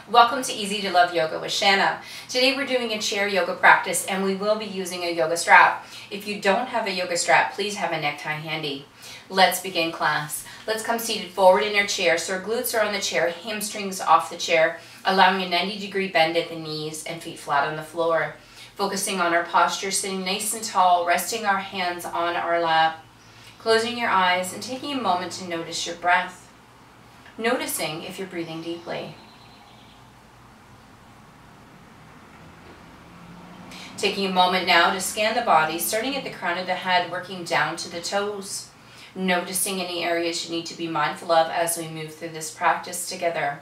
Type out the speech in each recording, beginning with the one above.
Welcome to Easy to Love Yoga with Shanna. Today we're doing a chair yoga practice and we will be using a yoga strap. If you don't have a yoga strap, please have a necktie handy. Let's begin class. Let's come seated forward in our chair so our glutes are on the chair, hamstrings off the chair, allowing a 90-degree bend at the knees and feet flat on the floor. Focusing on our posture, sitting nice and tall, resting our hands on our lap. Closing your eyes and taking a moment to notice your breath. Noticing if you're breathing deeply. Taking a moment now to scan the body, starting at the crown of the head, working down to the toes. Noticing any areas you need to be mindful of as we move through this practice together.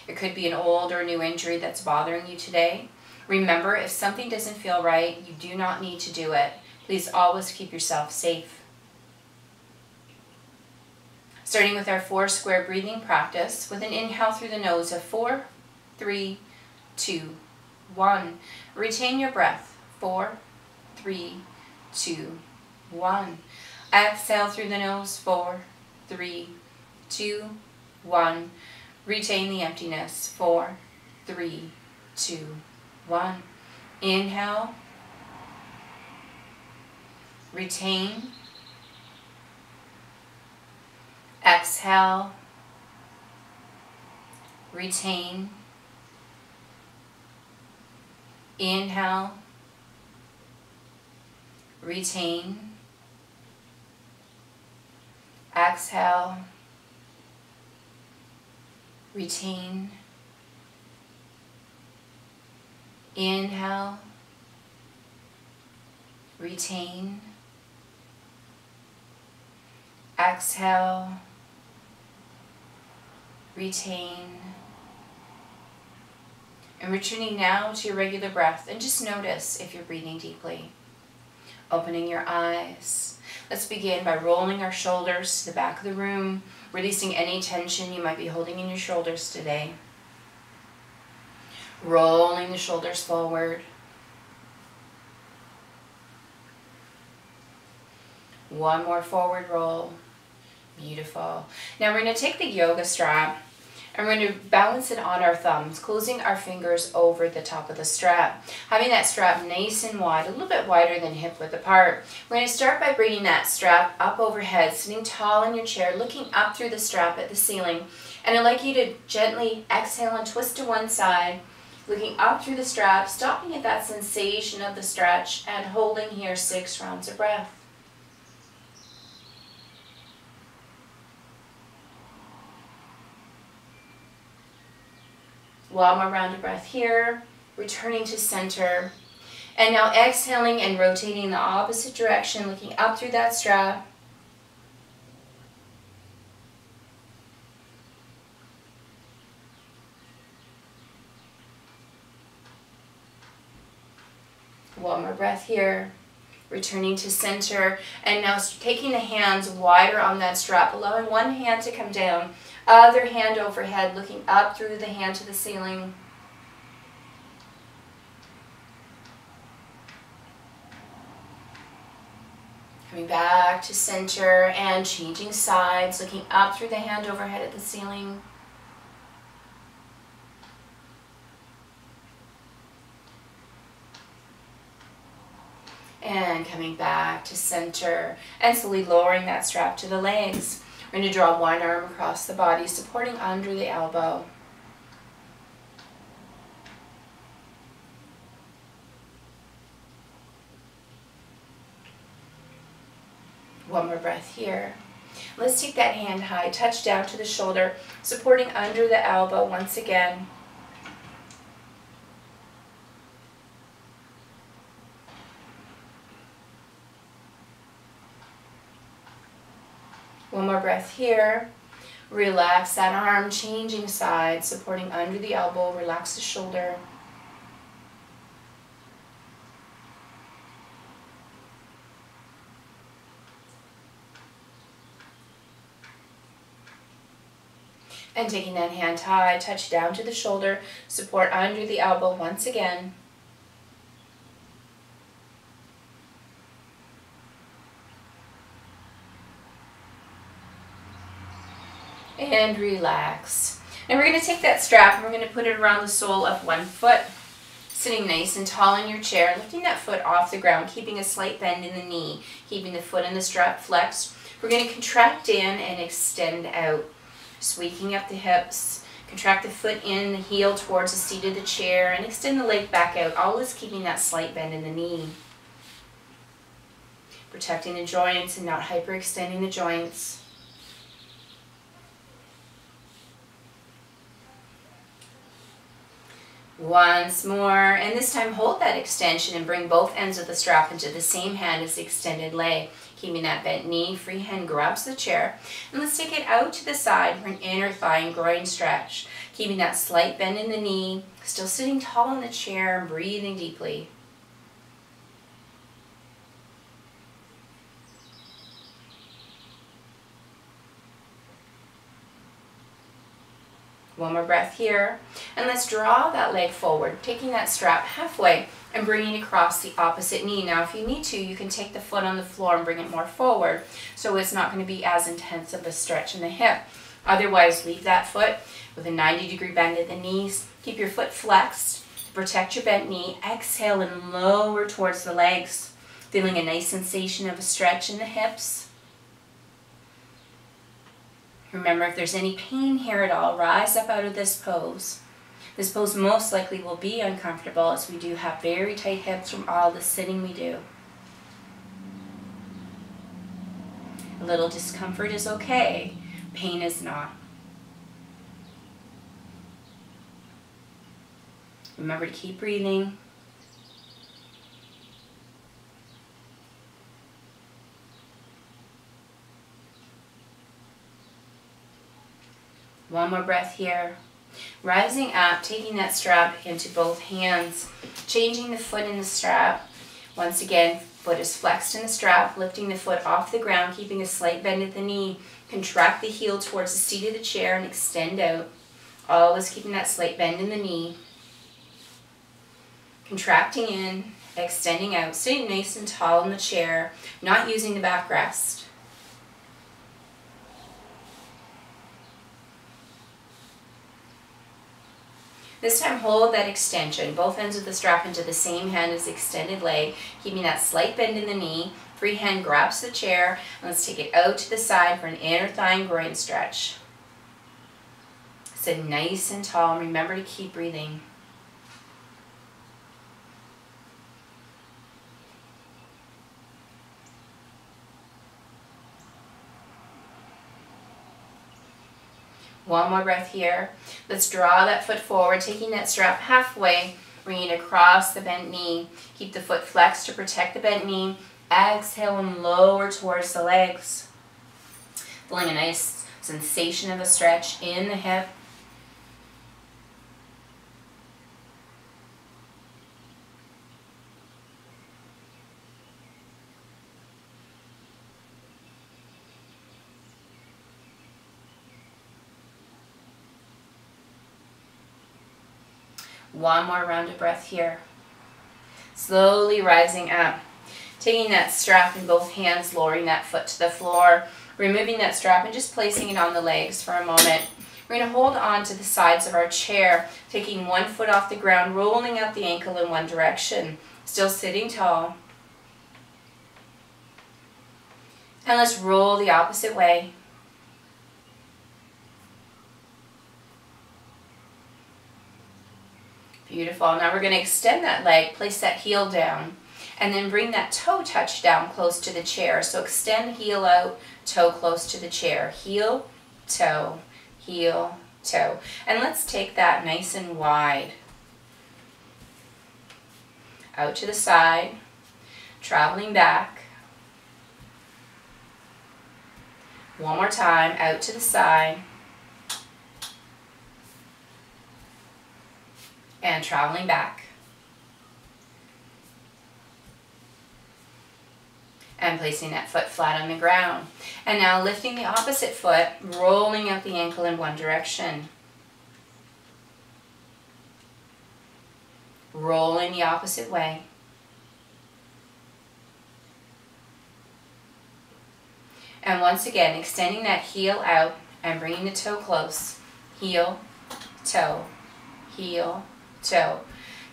It could be an old or new injury that's bothering you today. Remember, if something doesn't feel right, you do not need to do it. Please always keep yourself safe. Starting with our 4 square breathing practice with an inhale through the nose of 4, 3, 2, 1. Retain your breath. 4, 3, 2, 1. Exhale through the nose. 4, 3, 2, 1. Retain the emptiness. 4, 3, 2, 1. Inhale. Retain. Exhale. Retain. Inhale. Retain. Exhale. Retain. Inhale. Retain. Exhale. Retain. And returning now to your regular breath, and just notice if you're breathing deeply. Opening your eyes. Let's begin by rolling our shoulders to the back of the room, releasing any tension you might be holding in your shoulders today. Rolling the shoulders forward. One more forward roll. Beautiful. Now we're going to take the yoga strap and we're going to balance it on our thumbs, closing our fingers over the top of the strap. Having that strap nice and wide, a little bit wider than hip width apart. We're going to start by bringing that strap up overhead, sitting tall in your chair, looking up through the strap at the ceiling. And I'd like you to gently exhale and twist to one side, looking up through the strap, stopping at that sensation of the stretch, and holding here 6 rounds of breath. One more round of breath here, returning to center. And now exhaling and rotating in the opposite direction, looking up through that strap. One more breath here, returning to center. And now taking the hands wider on that strap, allowing one hand to come down. Other hand overhead, looking up through the hand to the ceiling. Coming back to center and changing sides, looking up through the hand overhead at the ceiling. And coming back to center and slowly lowering that strap to the legs. We're going to draw one arm across the body, supporting under the elbow. One more breath here. Let's take that hand high, touch down to the shoulder, supporting under the elbow once again. One more breath here. Relax that arm, changing sides, supporting under the elbow, relax the shoulder. And taking that hand high, touch down to the shoulder, support under the elbow once again. And relax. Now we're going to take that strap and we're going to put it around the sole of one foot, sitting nice and tall in your chair, lifting that foot off the ground, keeping a slight bend in the knee, keeping the foot and the strap flexed. We're going to contract in and extend out, just waking up the hips. Contract the foot in, the heel towards the seat of the chair, and extend the leg back out, always keeping that slight bend in the knee. Protecting the joints and not hyperextending the joints. Once more, and this time hold that extension and bring both ends of the strap into the same hand as the extended leg. Keeping that bent knee, free hand grabs the chair. And let's take it out to the side for an inner thigh and groin stretch. Keeping that slight bend in the knee, still sitting tall in the chair and breathing deeply. One more breath here. And let's draw that leg forward, taking that strap halfway and bringing it across the opposite knee. Now, if you need to, you can take the foot on the floor and bring it more forward, so it's not going to be as intense of a stretch in the hip. Otherwise, leave that foot with a 90-degree bend at the knees. Keep your foot flexed to protect your bent knee. Exhale and lower towards the legs, feeling a nice sensation of a stretch in the hips. Remember, if there's any pain here at all, rise up out of this pose. This pose most likely will be uncomfortable, as we do have very tight hips from all the sitting we do. A little discomfort is okay. Pain is not. Remember to keep breathing. One more breath here. Rising up, taking that strap into both hands, changing the foot in the strap. Once again, foot is flexed in the strap, lifting the foot off the ground, keeping a slight bend at the knee. Contract the heel towards the seat of the chair and extend out. Always keeping that slight bend in the knee. Contracting in, extending out, sitting nice and tall in the chair, not using the backrest. This time hold that extension, both ends of the strap into the same hand as the extended leg, keeping that slight bend in the knee. Free hand grabs the chair, and let's take it out to the side for an inner thigh and groin stretch. Sit nice and tall, and remember to keep breathing. One more breath here. Let's draw that foot forward, taking that strap halfway, bringing it across the bent knee. Keep the foot flexed to protect the bent knee. Exhale and lower towards the legs. Feeling a nice sensation of a stretch in the hip. One more round of breath here. Slowly rising up. Taking that strap in both hands, lowering that foot to the floor. Removing that strap and just placing it on the legs for a moment. We're going to hold on to the sides of our chair, taking one foot off the ground, rolling out the ankle in one direction. Still sitting tall. And let's roll the opposite way. Beautiful. Now we're going to extend that leg, place that heel down, and then bring that toe touch down close to the chair. So extend heel out, toe close to the chair. Heel, toe, heel, toe. And let's take that nice and wide. Out to the side, traveling back. One more time, out to the side. And traveling back. And placing that foot flat on the ground. And now lifting the opposite foot, rolling out the ankle in one direction. Rolling the opposite way. And once again, extending that heel out and bringing the toe close. Heel, toe, heel, toe.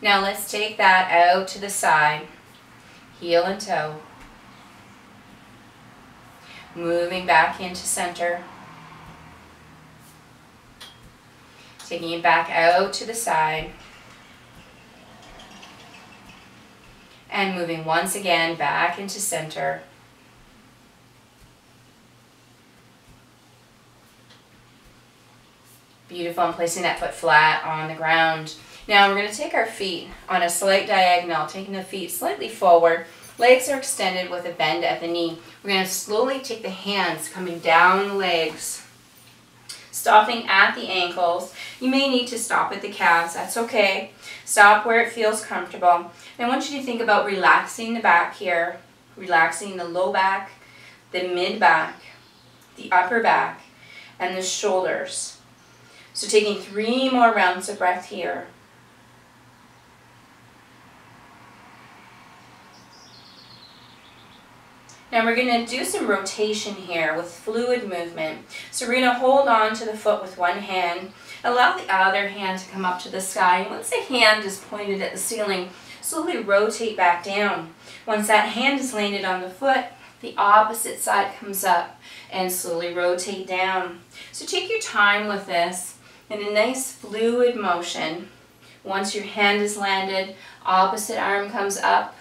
Now let's take that out to the side, heel and toe. Moving back into center. Taking it back out to the side. And moving once again back into center. Beautiful, and placing that foot flat on the ground. Now we're going to take our feet on a slight diagonal, taking the feet slightly forward. Legs are extended with a bend at the knee. We're going to slowly take the hands coming down the legs, stopping at the ankles. You may need to stop at the calves, that's okay. Stop where it feels comfortable. And I want you to think about relaxing the back here, relaxing the low back, the mid back, the upper back, and the shoulders. So taking 3 more rounds of breath here. Now we're going to do some rotation here with fluid movement. So we're going to hold on to the foot with one hand, allow the other hand to come up to the sky. And once the hand is pointed at the ceiling, slowly rotate back down. Once that hand is landed on the foot, the opposite side comes up and slowly rotate down. So take your time with this in a nice fluid motion. Once your hand is landed, opposite arm comes up,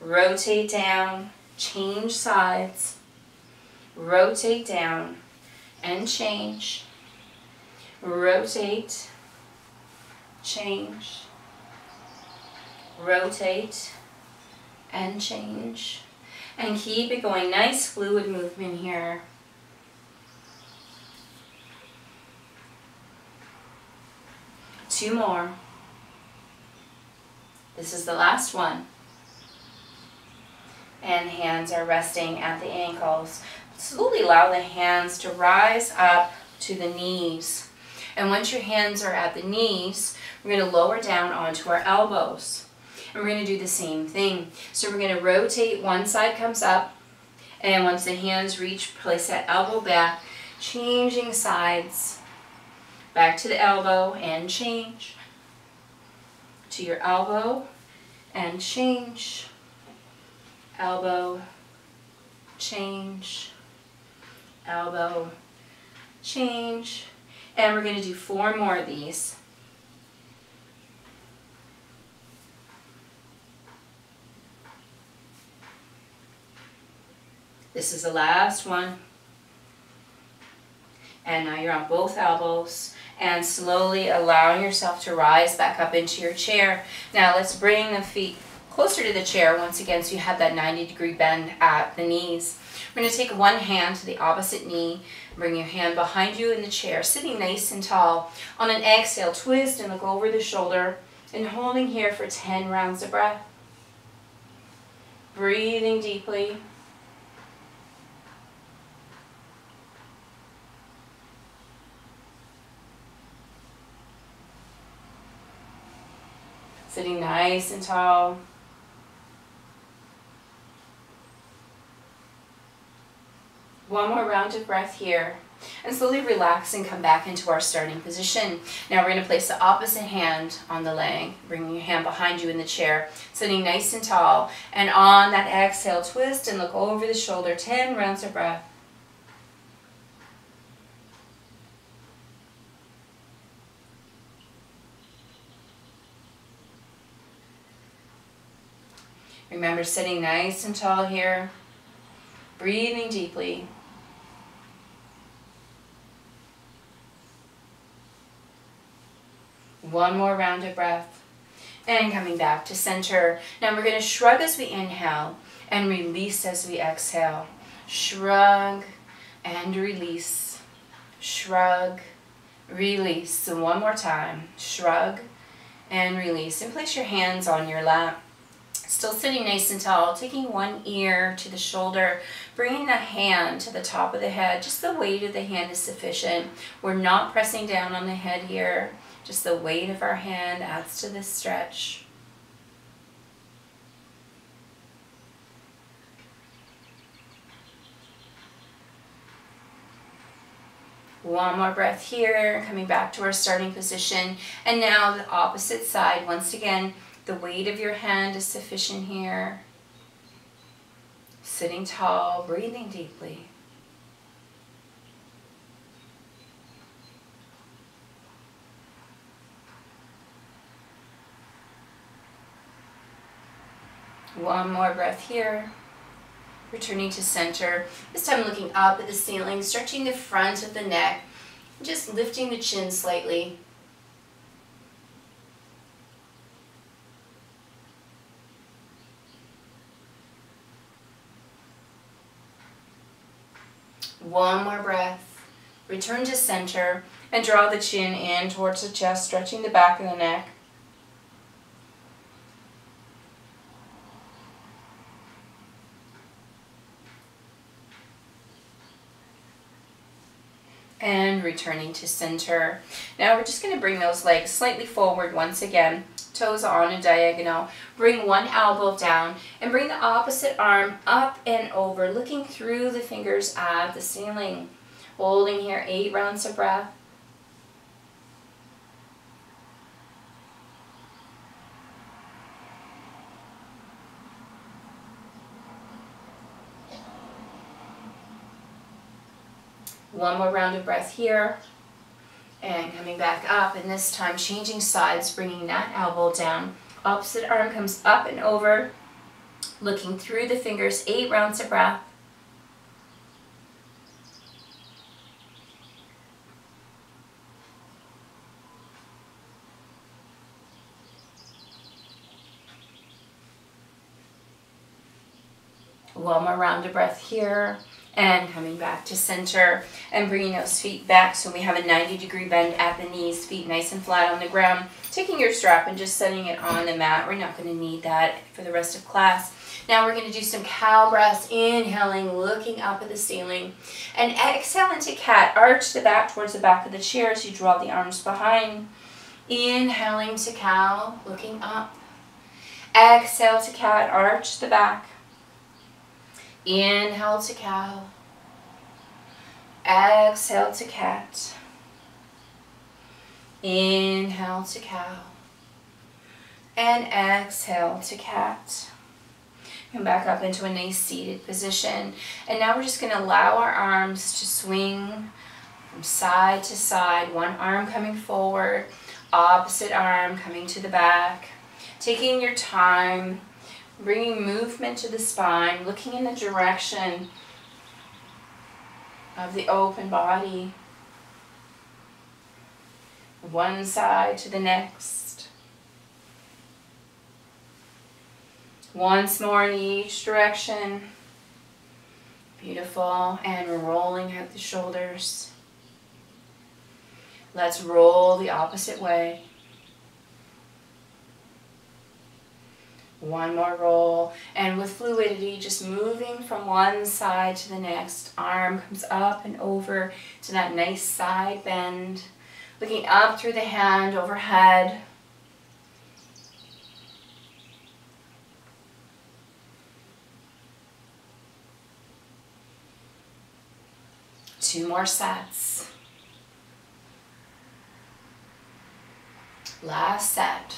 rotate down, change sides, rotate down and change, rotate, change, rotate and change, and keep it going. Nice fluid movement here. Two more. This is the last one. And hands are resting at the ankles. Slowly allow the hands to rise up to the knees. And once your hands are at the knees, we're going to lower down onto our elbows. And we're going to do the same thing. So we're going to rotate, one side comes up, and once the hands reach, place that elbow back, changing sides. Back to the elbow and change. To your elbow and change. Elbow, change, elbow, change. And we're going to do 4 more of these. This is the last one. And now you're on both elbows and slowly allowing yourself to rise back up into your chair. Now let's bring the feet closer to the chair once again, so you have that 90-degree bend at the knees. We're going to take one hand to the opposite knee, bring your hand behind you in the chair, sitting nice and tall. On an exhale, twist and look over the shoulder, and holding here for 10 rounds of breath. Breathing deeply. Sitting nice and tall. One more round of breath here. And slowly relax and come back into our starting position. Now we're going to place the opposite hand on the leg, bringing your hand behind you in the chair, sitting nice and tall. And on that exhale, twist and look over the shoulder, 10 rounds of breath. Remember, sitting nice and tall here, breathing deeply. One more round of breath. And coming back to center. Now we're going to shrug as we inhale and release as we exhale. Shrug and release. Shrug, release. So one more time. Shrug and release. And place your hands on your lap. Still sitting nice and tall, taking one ear to the shoulder, bringing the hand to the top of the head. Just the weight of the hand is sufficient. We're not pressing down on the head here. Just the weight of our hand adds to this stretch. One more breath here, coming back to our starting position. And now the opposite side. Once again, the weight of your hand is sufficient here. Sitting tall, breathing deeply. One more breath here. Returning to center. This time looking up at the ceiling, stretching the front of the neck, just lifting the chin slightly. One more breath. Return to center and draw the chin in towards the chest, stretching the back of the neck. And returning to center. Now we're just going to bring those legs slightly forward once again. Toes on a diagonal. Bring one elbow down and bring the opposite arm up and over, looking through the fingers at the ceiling. Holding here 8 rounds of breath. One more round of breath here, and coming back up, and this time changing sides, bringing that elbow down. Opposite arm comes up and over, looking through the fingers, 8 rounds of breath. One more round of breath here. And coming back to center and bringing those feet back so we have a 90-degree bend at the knees, feet nice and flat on the ground. Taking your strap and just setting it on the mat. We're not going to need that for the rest of class. Now we're going to do some cow breaths, inhaling, looking up at the ceiling. And exhale into cat. Arch the back towards the back of the chair as you draw the arms behind. Inhaling to cow, looking up. Exhale to cat, arch the back. Inhale to cow. Exhale to cat. Inhale to cow. And exhale to cat. Come back up into a nice seated position. And now we're just going to allow our arms to swing from side to side. One arm coming forward, opposite arm coming to the back. Taking your time. Bringing movement to the spine, looking in the direction of the open body. One side to the next. Once more in each direction. Beautiful. And rolling out the shoulders. Let's roll the opposite way. One more roll, and with fluidity, just moving from one side to the next. Arm comes up and over to that nice side bend. Looking up through the hand overhead. Two more sets. Last set.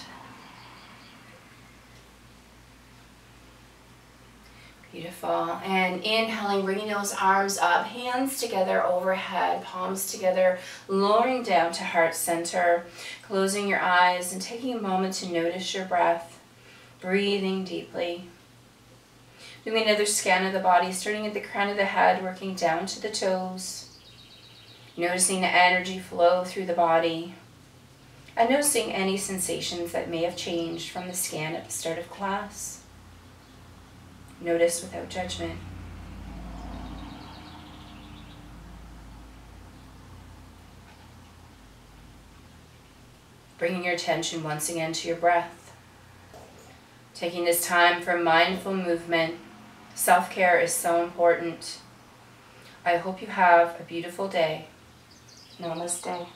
Beautiful. And inhaling, bringing those arms up, hands together overhead, palms together, lowering down to heart center, closing your eyes and taking a moment to notice your breath, breathing deeply. Doing another scan of the body, starting at the crown of the head, working down to the toes, noticing the energy flow through the body, and noticing any sensations that may have changed from the scan at the start of class. Notice without judgment. Bringing your attention once again to your breath. Taking this time for mindful movement. Self-care is so important. I hope you have a beautiful day. Namaste.